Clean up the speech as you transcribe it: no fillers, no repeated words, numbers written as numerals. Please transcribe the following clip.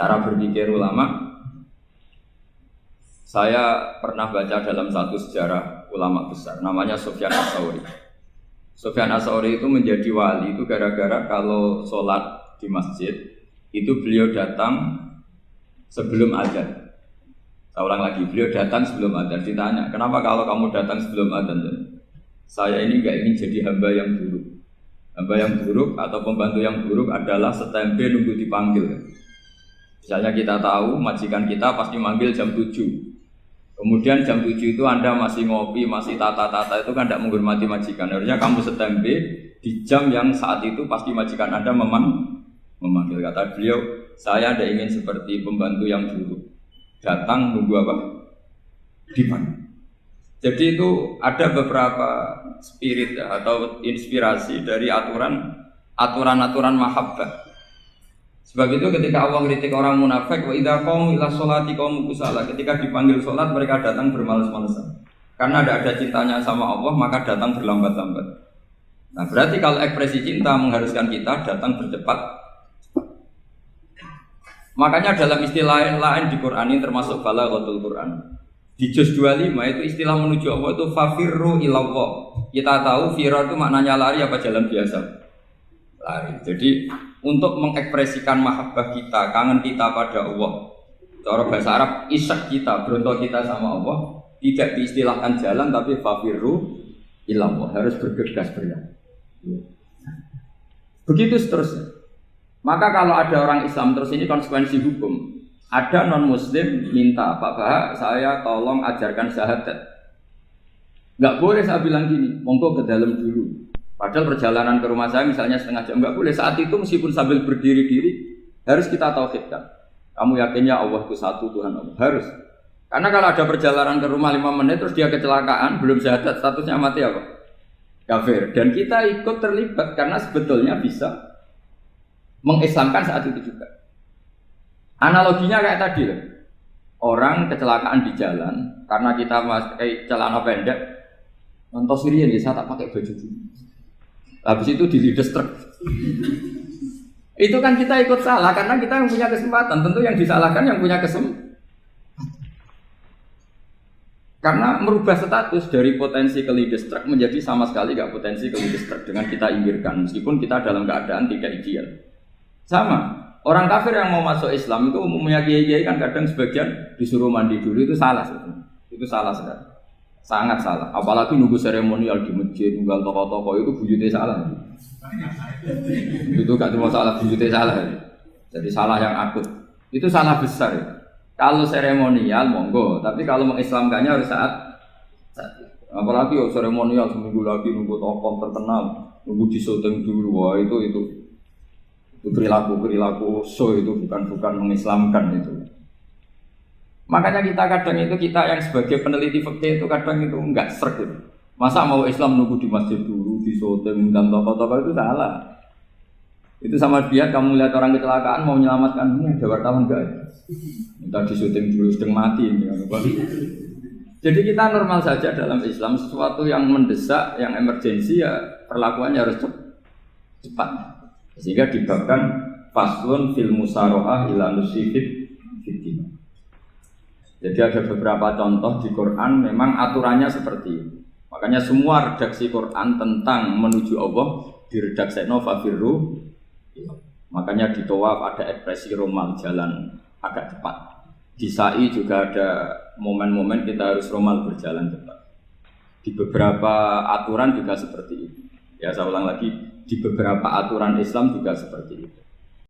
Cara berpikir ulama, saya pernah baca dalam satu sejarah ulama besar, namanya Sufyan Ats-Tsauri. Sufyan Ats-Tsauri itu menjadi wali itu gara-gara kalau sholat di masjid, itu beliau datang sebelum adzan. Saya ulang lagi, beliau datang sebelum adzan. Ditanya, kenapa kalau kamu datang sebelum adzan? Saya ini nggak ingin jadi hamba yang buruk. Hamba yang buruk atau pembantu yang buruk adalah setempe nunggu dipanggil. Misalnya kita tahu majikan kita pasti manggil jam 7. Kemudian jam 7 itu Anda masih ngopi, masih tata-tata, itu kan tidak menghormati majikan. Harusnya kamu setempe di jam yang saat itu pasti majikan Anda memanggil. Kata beliau, saya tidak ingin seperti pembantu yang buruk. Datang nunggu apa? Dipanggil. Jadi itu ada beberapa spirit atau inspirasi dari aturan-aturan mahabbah. Sebab itu ketika Allah kritik orang munafik, wa idza qamu ila sholati qamu kusala, ketika dipanggil sholat mereka datang bermalas-malasan. Karena ada cintanya sama Allah, maka datang berlambat-lambat. Nah, berarti kalau ekspresi cinta mengharuskan kita datang bercepat. Makanya dalam istilah lain di Quran ini termasuk balaghatul Quran. Di juz 25 itu istilah menuju Allah itu fafirru ilallah. Kita tahu firar itu maknanya lari apa jalan biasa? Lari. Jadi untuk mengekspresikan mahabbah kita, kangen kita pada Allah, cara bahasa Arab isyak kita, berontok kita sama Allah, tidak diistilahkan jalan tapi fafirru ilallah, harus bergegas berlari. Begitu seterusnya. Maka kalau ada orang Islam, terus ini konsekuensi hukum. Ada non-muslim minta, Pak Bah, saya tolong ajarkan syahadat. Nggak boleh saya bilang gini, monggo ke dalam dulu. Padahal perjalanan ke rumah saya misalnya setengah jam, nggak boleh. Saat itu meskipun sambil berdiri-diri, harus kita tauhidkan. Kamu yakinnya Allah itu satu, Tuhan Allah. Harus. Karena kalau ada perjalanan ke rumah 5 menit, terus dia kecelakaan, belum syahadat, statusnya mati apa? Kafir. Dan kita ikut terlibat, karena sebetulnya bisa mengislamkan saat itu juga. Analoginya kayak tadi loh. Orang kecelakaan di jalan karena kita pakai celana pendek, nonton Sirian ya saya tak pakai baju dulu. Habis itu dilides truk. Itu kan kita ikut salah karena kita yang punya kesempatan. Tentu yang disalahkan yang punya kesempatan. Karena merubah status dari potensi kelides truk menjadi sama sekali gak potensi kelides truk dengan kita inggirkan meskipun kita dalam keadaan tidak ideal. Sama. Orang kafir yang mau masuk Islam itu umumnya kiai-kiai kan kadang sebagian disuruh mandi dulu, itu salah sebetulnya. Itu salah sekali. Sangat salah. Apalagi nunggu seremonial di masjid, nunggal toko-toko itu bujutnya salah. Itu gak cuma salah, bujutnya salah. Jadi salah yang akut. Itu salah besar. Kalau seremonial monggo, tapi kalau mengislamkannya harus saat. Apalagi seremonial seminggu lagi nunggu tokoh terkenal, nunggu di syuting dulu, wah itu perilaku so itu bukan mengislamkan itu. Makanya kita yang sebagai peneliti fikih itu kadang itu enggak sreg gitu. Masa mau Islam nunggu di masjid dulu, di syuting dan tokoh-tokoh itu salah. Itu sama dia kamu lihat orang kecelakaan mau menyelamatkan ada wartawan enggak? Minta di syuting dulu sedang mati ini. Jadi kita normal saja dalam Islam, sesuatu yang mendesak, yang emergensi ya perlakuannya harus cepat. Sehingga dibabkan faslun fil musaroah ila nusifid fitina. Jadi ada beberapa contoh di Quran memang aturannya seperti ini. Makanya semua redaksi Quran tentang menuju Allah diredaksikan fafirru. Makanya di Tawaf ada ekspresi romal jalan agak cepat. Di Sa'i juga ada momen-momen kita harus romal berjalan cepat. Di beberapa aturan juga seperti itu. Ya saya ulang lagi, di beberapa aturan Islam juga seperti itu.